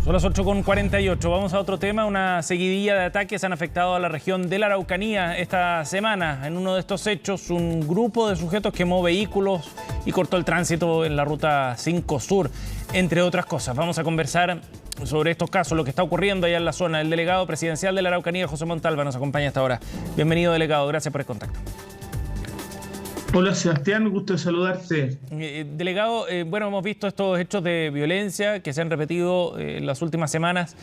Son las 8:48. Vamos a otro tema. Una seguidilla de ataques han afectado a la región de la Araucanía esta semana. En uno de estos hechos, un grupo de sujetos quemó vehículos y cortó el tránsito en la ruta 5 Sur, entre otras cosas. Vamos a conversar sobre estos casos, lo que está ocurriendo allá en la zona. El delegado presidencial de la Araucanía, José Montalva, nos acompaña hasta ahora. Bienvenido, delegado. Gracias por el contacto. Hola Sebastián, gusto de saludarte. Delegado, bueno, hemos visto estos hechos de violencia que se han repetido en las últimas semanas,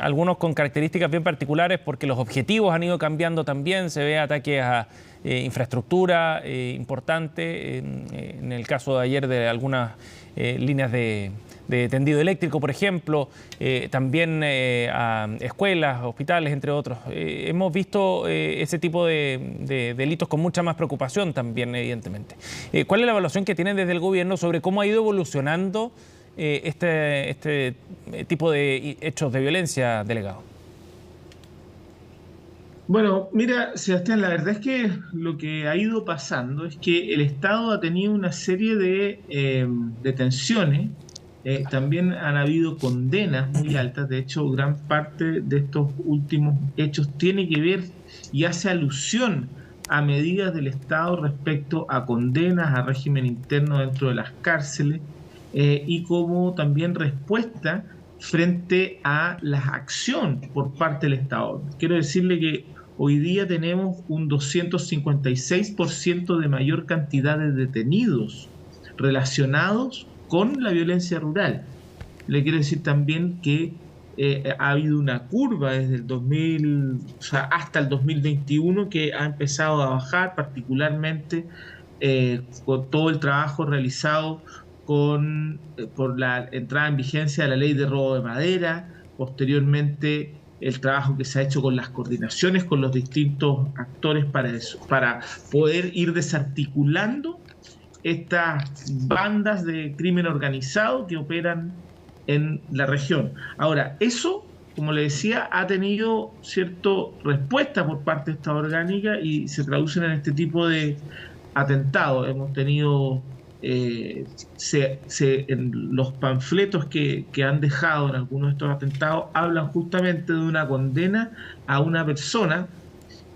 algunos con características bien particulares porque los objetivos han ido cambiando también. Se ve ataques a infraestructura importante, en el caso de ayer de algunas líneas de tendido eléctrico, por ejemplo, también a escuelas, hospitales, entre otros. Hemos visto ese tipo de delitos con mucha más preocupación también, evidentemente. ¿Cuál es la evaluación que tienen desde el gobierno sobre cómo ha ido evolucionando este tipo de hechos de violencia, delegado? Bueno, mira, Sebastián, la verdad es que lo que ha ido pasando es que el Estado ha tenido una serie de detenciones. También han habido condenas muy altas. De hecho, gran parte de estos últimos hechos tiene que ver y hace alusión a medidas del Estado respecto a condenas, a régimen interno dentro de las cárceles y como también respuesta frente a la acción por parte del Estado. Quiero decirle que hoy día tenemos un 256% de mayor cantidad de detenidos relacionados con la violencia rural. Le quiero decir también que ha habido una curva desde el 2000, o sea, hasta el 2021 que ha empezado a bajar, particularmente con todo el trabajo realizado por la entrada en vigencia de la ley de robo de madera, posteriormente el trabajo que se ha hecho con las coordinaciones con los distintos actores para poder ir desarticulando estas bandas de crimen organizado que operan en la región. Ahora, eso, como le decía, ha tenido cierta respuesta por parte de esta orgánica y se traducen en este tipo de atentados. Hemos tenido, en los panfletos que han dejado en algunos de estos atentados, hablan justamente de una condena a una persona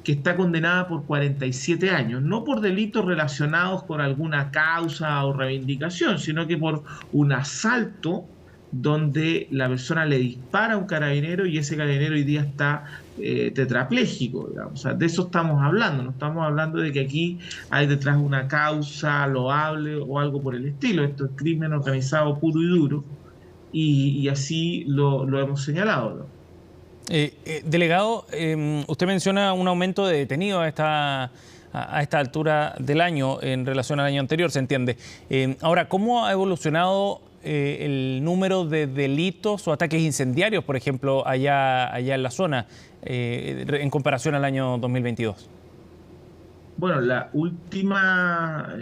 que está condenada por 47 años, no por delitos relacionados con alguna causa o reivindicación, sino que por un asalto donde la persona le dispara a un carabinero y ese carabinero hoy día está tetrapléjico, digamos. O sea, de eso estamos hablando, no estamos hablando de que aquí hay detrás una causa loable o algo por el estilo. Esto es crimen organizado puro y duro y así lo hemos señalado, ¿no? Delegado, usted menciona un aumento de detenidos a esta altura del año en relación al año anterior, se entiende. Ahora, ¿cómo ha evolucionado el número de delitos o ataques incendiarios, por ejemplo, allá en la zona, en comparación al año 2022? Bueno, la última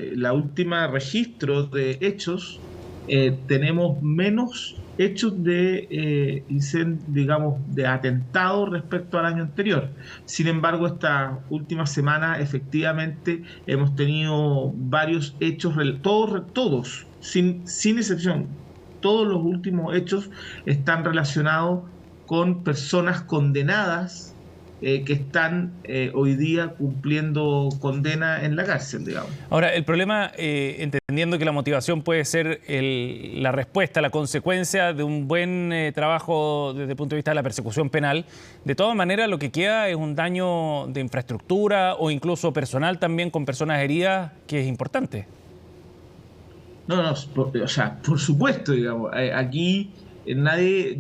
registro de hechos, tenemos menos hechos de digamos, de atentado respecto al año anterior. Sin embargo, esta última semana efectivamente hemos tenido varios hechos, todos, sin excepción, todos los últimos hechos están relacionados con personas condenadas que están hoy día cumpliendo condena en la cárcel, digamos. Ahora, el problema, entendiendo que la motivación puede ser la respuesta, la consecuencia de un buen trabajo desde el punto de vista de la persecución penal, de todas maneras lo que queda es un daño de infraestructura o incluso personal también con personas heridas, que es importante. No, o sea, por supuesto, digamos, aquí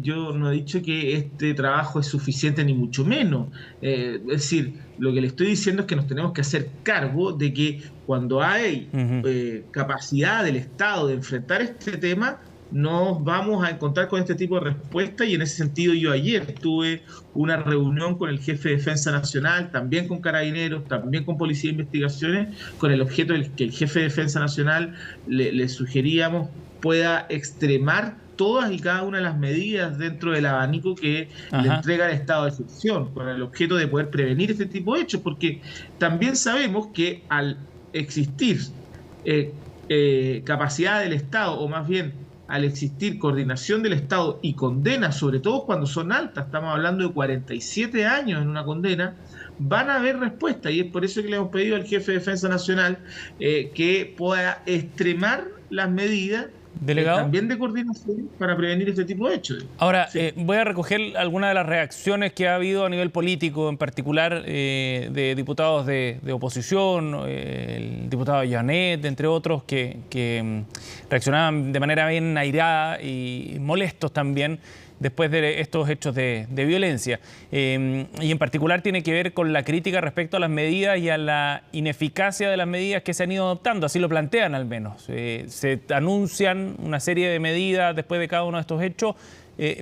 yo no he dicho que este trabajo es suficiente ni mucho menos. Es decir, lo que le estoy diciendo es que nos tenemos que hacer cargo de que cuando hay capacidad del Estado de enfrentar este tema, nos vamos a encontrar con este tipo de respuesta, y en ese sentido yo ayer tuve una reunión con el jefe de Defensa Nacional, también con Carabineros, también con Policía de Investigaciones, con el objeto de que el jefe de Defensa Nacional le sugeríamos pueda extremar todas y cada una de las medidas dentro del abanico que le entrega el estado de excepción, con el objeto de poder prevenir este tipo de hechos, porque también sabemos que al existir capacidad del Estado, o más bien al existir coordinación del Estado y condenas, sobre todo cuando son altas, estamos hablando de 47 años en una condena, van a haber respuesta, y es por eso que le hemos pedido al jefe de Defensa Nacional que pueda extremar las medidas Delegado. también de coordinación para prevenir este tipo de hechos. Ahora, Sí. voy a recoger algunas de las reacciones que ha habido a nivel político, en particular de diputados de oposición, el diputado Janet, entre otros, que reaccionaban de manera bien airada y molestos también después de estos hechos de violencia. Y en particular tiene que ver con la crítica respecto a las medidas y a la ineficacia de las medidas que se han ido adoptando, así lo plantean al menos. Se anuncian una serie de medidas después de cada uno de estos hechos,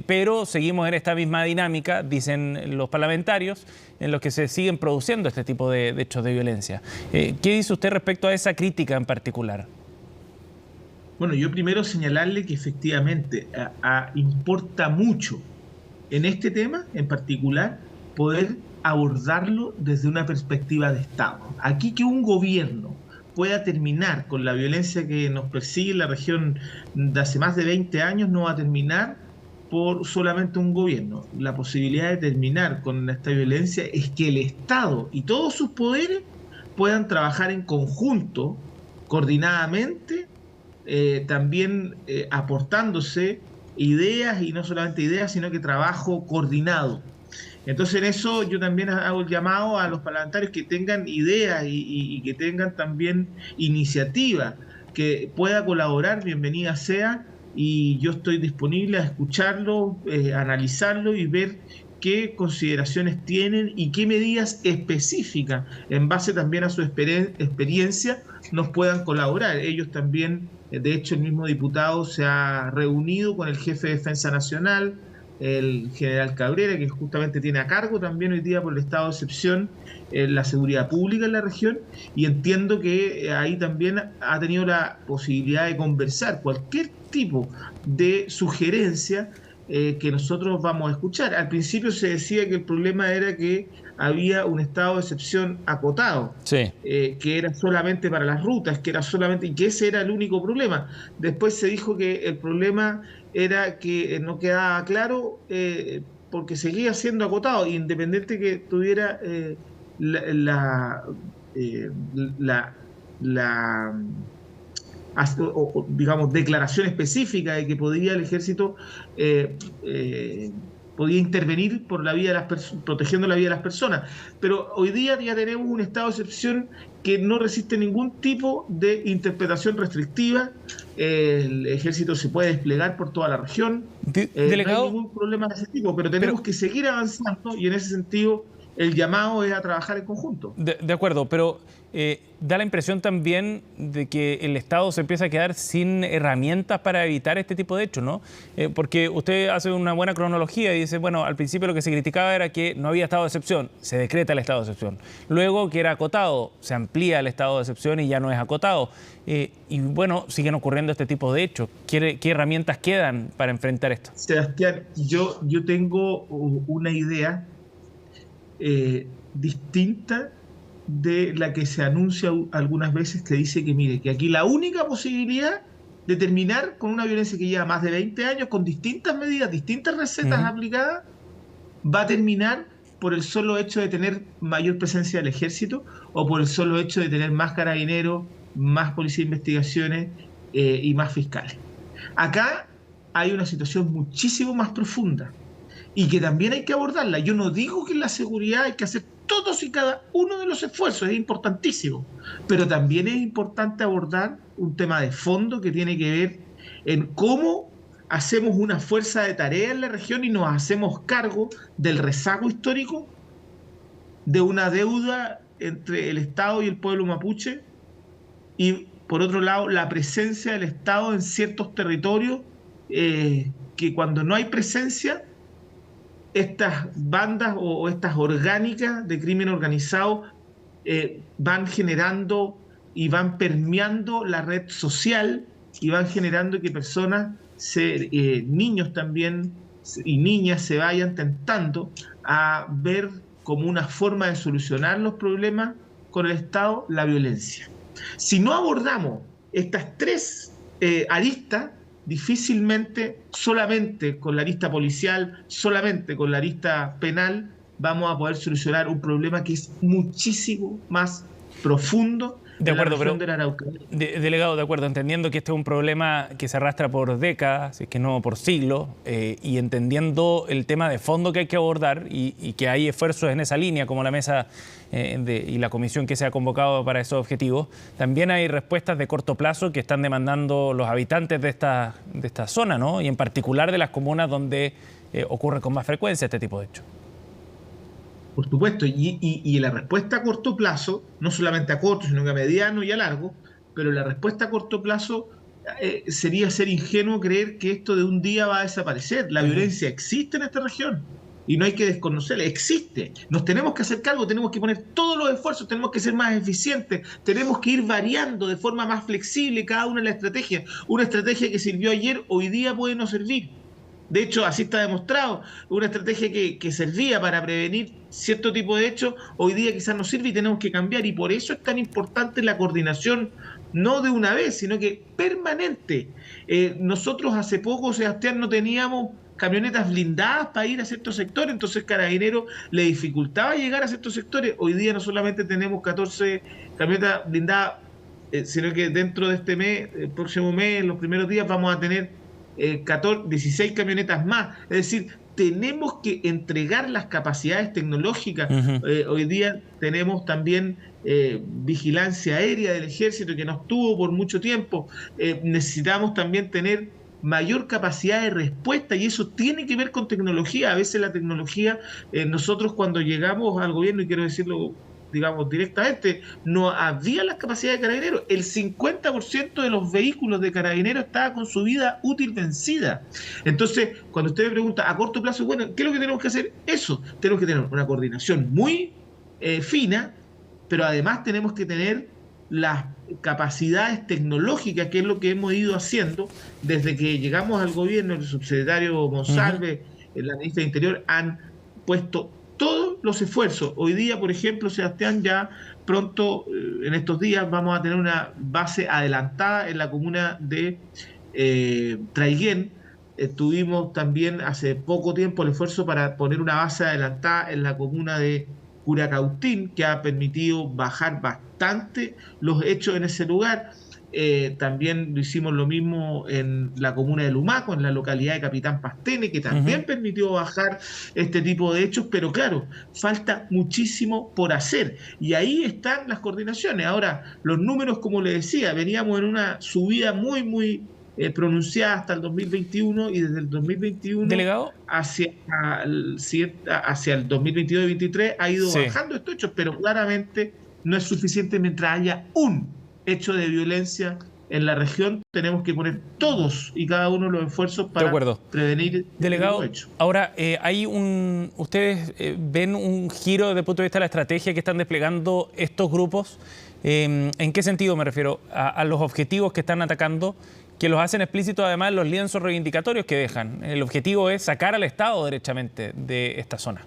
pero seguimos en esta misma dinámica, dicen los parlamentarios, en los que se siguen produciendo este tipo de hechos de violencia. ¿Qué dice usted respecto a esa crítica en particular? Bueno, yo primero señalarle que efectivamente importa mucho en este tema en particular poder abordarlo desde una perspectiva de Estado. Aquí que un gobierno pueda terminar con la violencia que nos persigue en la región de hace más de 20 años no va a terminar por solamente un gobierno. La posibilidad de terminar con esta violencia es que el Estado y todos sus poderes puedan trabajar en conjunto, coordinadamente, también aportándose ideas, y no solamente ideas, sino que trabajo coordinado. Entonces en eso yo también hago el llamado a los parlamentarios que tengan ideas y que tengan también iniciativa, que pueda colaborar, bienvenida sea, y yo estoy disponible a escucharlo, analizarlo y ver qué consideraciones tienen y qué medidas específicas, en base también a su experiencia, nos puedan colaborar. Ellos también, de hecho, el mismo diputado se ha reunido con el jefe de Defensa Nacional, el general Cabrera, que justamente tiene a cargo también hoy día por el estado de excepción la seguridad pública en la región, y entiendo que ahí también ha tenido la posibilidad de conversar cualquier tipo de sugerencia que nosotros vamos a escuchar. Al principio se decía que el problema era que había un estado de excepción acotado, Sí. Que era solamente para las rutas, que era solamente, y que ese era el único problema. Después se dijo que el problema era que no quedaba claro porque seguía siendo acotado, independiente que tuviera digamos, declaración específica de que podía el ejército podía intervenir por la vida de protegiendo la vida de las personas. Pero hoy día ya tenemos un estado de excepción que no resiste ningún tipo de interpretación restrictiva. El ejército se puede desplegar por toda la región. Delegado, no hay ningún problema de ese tipo, pero tenemos que seguir avanzando, y en ese sentido el llamado es a trabajar en conjunto. De acuerdo, pero da la impresión también de que el Estado se empieza a quedar sin herramientas para evitar este tipo de hechos, ¿no? Porque usted hace una buena cronología y dice, bueno, al principio lo que se criticaba era que no había estado de excepción, se decreta el estado de excepción. Luego que era acotado, se amplía el estado de excepción y ya no es acotado. Y bueno, siguen ocurriendo este tipo de hechos. ¿Qué herramientas quedan para enfrentar esto? Sebastián, yo tengo una idea distinta de la que se anuncia algunas veces, que dice que, mire, que aquí la única posibilidad de terminar con una violencia que lleva más de 20 años, con distintas medidas, distintas recetas aplicadas, va a terminar por el solo hecho de tener mayor presencia del ejército, o por el solo hecho de tener más carabineros, más policía de investigaciones y más fiscales. Acá hay una situación muchísimo más profunda y que también hay que abordarla. Yo no digo que en la seguridad hay que hacer todos y cada uno de los esfuerzos, es importantísimo, pero también es importante abordar un tema de fondo que tiene que ver en cómo hacemos una fuerza de tarea en la región y nos hacemos cargo del rezago histórico de una deuda entre el Estado y el pueblo mapuche, y por otro lado la presencia del Estado en ciertos territorios que cuando no hay presencia, estas bandas o estas orgánicas de crimen organizado van generando y van permeando la red social, y van generando que personas, niños también y niñas, se vayan tentando a ver como una forma de solucionar los problemas con el Estado la violencia. Si no abordamos estas tres aristas, difícilmente, solamente con la arista policial, solamente con la arista penal, vamos a poder solucionar un problema que es muchísimo más profundo De en la acuerdo, región pero de la Araucanía. delegado, de acuerdo, entendiendo que este es un problema que se arrastra por décadas, si es que no por siglos, y entendiendo el tema de fondo que hay que abordar y que hay esfuerzos en esa línea, como la mesa y la comisión que se ha convocado para esos objetivos, también hay respuestas de corto plazo que están demandando los habitantes de esta zona, ¿no? Y en particular de las comunas donde ocurre con más frecuencia este tipo de hechos. Por supuesto, y la respuesta a corto plazo, no solamente a corto, sino que a mediano y a largo, pero la respuesta a corto plazo sería ser ingenuo creer que esto de un día va a desaparecer. La violencia existe en esta región y no hay que desconocerla, existe. Nos tenemos que hacer cargo, tenemos que poner todos los esfuerzos, tenemos que ser más eficientes, tenemos que ir variando de forma más flexible cada una de las estrategias. Una estrategia que sirvió ayer, hoy día puede no servir. De hecho, así está demostrado. Una estrategia que servía para prevenir cierto tipo de hechos, hoy día quizás no sirve y tenemos que cambiar. Y por eso es tan importante la coordinación, no de una vez, sino que permanente. Nosotros hace poco, Sebastián, no teníamos camionetas blindadas para ir a ciertos sectores, entonces Carabineros le dificultaba llegar a ciertos sectores. Hoy día no solamente tenemos 14 camionetas blindadas, sino que dentro de este mes, el próximo mes, en los primeros días, vamos a tener 16 camionetas más. Es decir, tenemos que entregar las capacidades tecnológicas. Hoy día tenemos también vigilancia aérea del ejército que no estuvo por mucho tiempo. Necesitamos también tener mayor capacidad de respuesta y eso tiene que ver con tecnología. A veces la tecnología, nosotros cuando llegamos al gobierno, y quiero decirlo digamos directamente, no había las capacidades de Carabineros. El 50% de los vehículos de Carabineros estaba con su vida útil vencida. Entonces, cuando usted me pregunta a corto plazo, bueno, ¿qué es lo que tenemos que hacer? Eso, tenemos que tener una coordinación muy fina, pero además tenemos que tener las capacidades tecnológicas, que es lo que hemos ido haciendo desde que llegamos al gobierno. El subsecretario Monsalve, la ministra de Interior, han puesto todos los esfuerzos. Hoy día, por ejemplo, Sebastián, ya pronto, en estos días, vamos a tener una base adelantada en la comuna de Traiguén. Tuvimos también hace poco tiempo el esfuerzo para poner una base adelantada en la comuna de Curacautín, que ha permitido bajar bastante los hechos en ese lugar. También hicimos lo mismo en la comuna de Lumaco, en la localidad de Capitán Pastene, que también permitió bajar este tipo de hechos, pero claro, falta muchísimo por hacer. Y ahí están las coordinaciones. Ahora, los números, como le decía, veníamos en una subida muy pronunciada hasta el 2021 y desde el 2021 ¿Delegado? hacia el 2022 y 2023 ha ido bajando estos hechos, pero claramente no es suficiente mientras haya un hecho de violencia en la región. Tenemos que poner todos y cada uno de los esfuerzos para prevenir delegado, hechos. Ahora, ¿ustedes ven un giro desde el punto de vista de la estrategia que están desplegando estos grupos? ¿En qué sentido me refiero? A los objetivos que están atacando, que los hacen explícitos además los lienzos reivindicatorios que dejan. El objetivo es sacar al Estado derechamente de esta zona.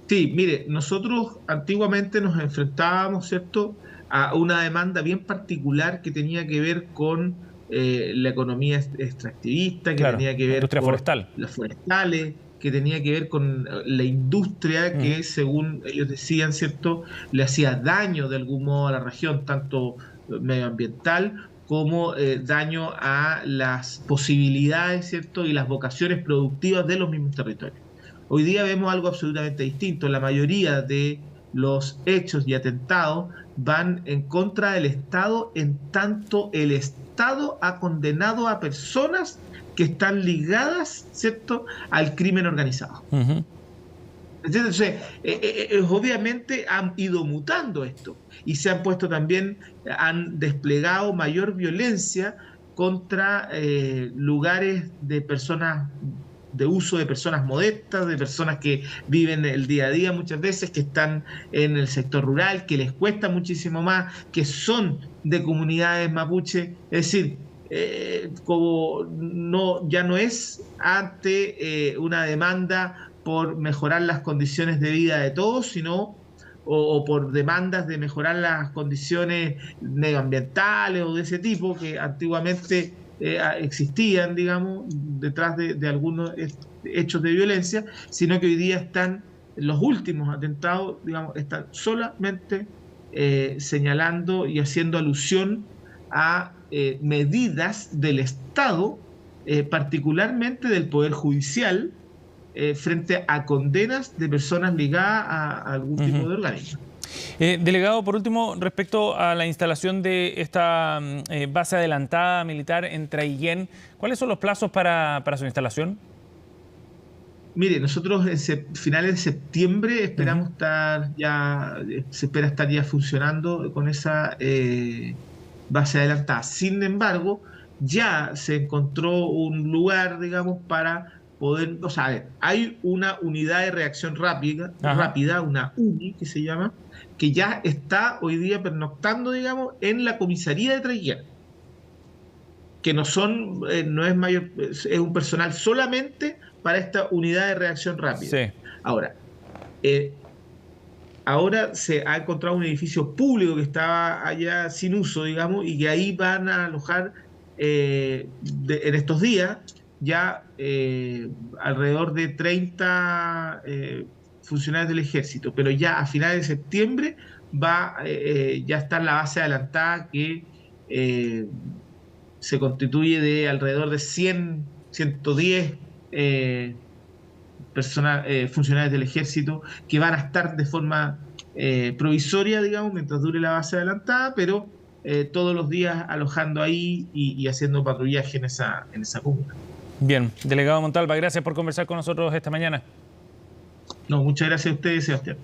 Sí, mire, nosotros antiguamente nos enfrentábamos, ¿cierto?, a una demanda bien particular que tenía que ver con la economía extractivista, que tenía que ver con las forestales, que tenía que ver con la industria que, según ellos decían, ¿cierto?, le hacía daño de algún modo a la región, tanto medioambiental como daño a las posibilidades, ¿cierto?, y las vocaciones productivas de los mismos territorios. Hoy día vemos algo absolutamente distinto. La mayoría de los hechos y atentados van en contra del Estado, en tanto el Estado ha condenado a personas que están ligadas, ¿cierto?, al crimen organizado. Entonces, obviamente han ido mutando esto y se han puesto también, han desplegado mayor violencia contra lugares de personas, de uso de personas modestas, de personas que viven el día a día muchas veces, que están en el sector rural, que les cuesta muchísimo más, que son de comunidades mapuche. Es decir, ya no es ante una demanda por mejorar las condiciones de vida de todos, sino o por demandas de mejorar las condiciones medioambientales o de ese tipo, que antiguamente existían, digamos, detrás de algunos hechos de violencia, sino que hoy día están, los últimos atentados, digamos, están solamente señalando y haciendo alusión a medidas del Estado, particularmente del Poder Judicial, frente a condenas de personas ligadas a algún tipo de organismo. Delegado, por último, respecto a la instalación de esta base adelantada militar en Traiguén, ¿cuáles son los plazos para su instalación? Mire, nosotros en finales de septiembre esperamos estar ya, se espera estar ya funcionando con esa base adelantada. Sin embargo, ya se encontró un lugar, digamos, para poder, o sea, a ver, hay una unidad de reacción rápida, una UNI que se llama, que ya está hoy día pernoctando, digamos, en la comisaría de Traiguén, que no son, no es mayor, es un personal solamente para esta unidad de reacción rápida. Sí. Ahora se ha encontrado un edificio público que estaba allá sin uso, digamos, y que ahí van a alojar en estos días ya alrededor de 30 funcionarios del ejército, pero ya a finales de septiembre ya está la base adelantada que se constituye de alrededor de 110 funcionarios del ejército que van a estar de forma provisoria, digamos, mientras dure la base adelantada, pero todos los días alojando ahí y haciendo patrullaje en esa comuna. Bien, delegado Montalva, gracias por conversar con nosotros esta mañana. No, muchas gracias a ustedes, Sebastián.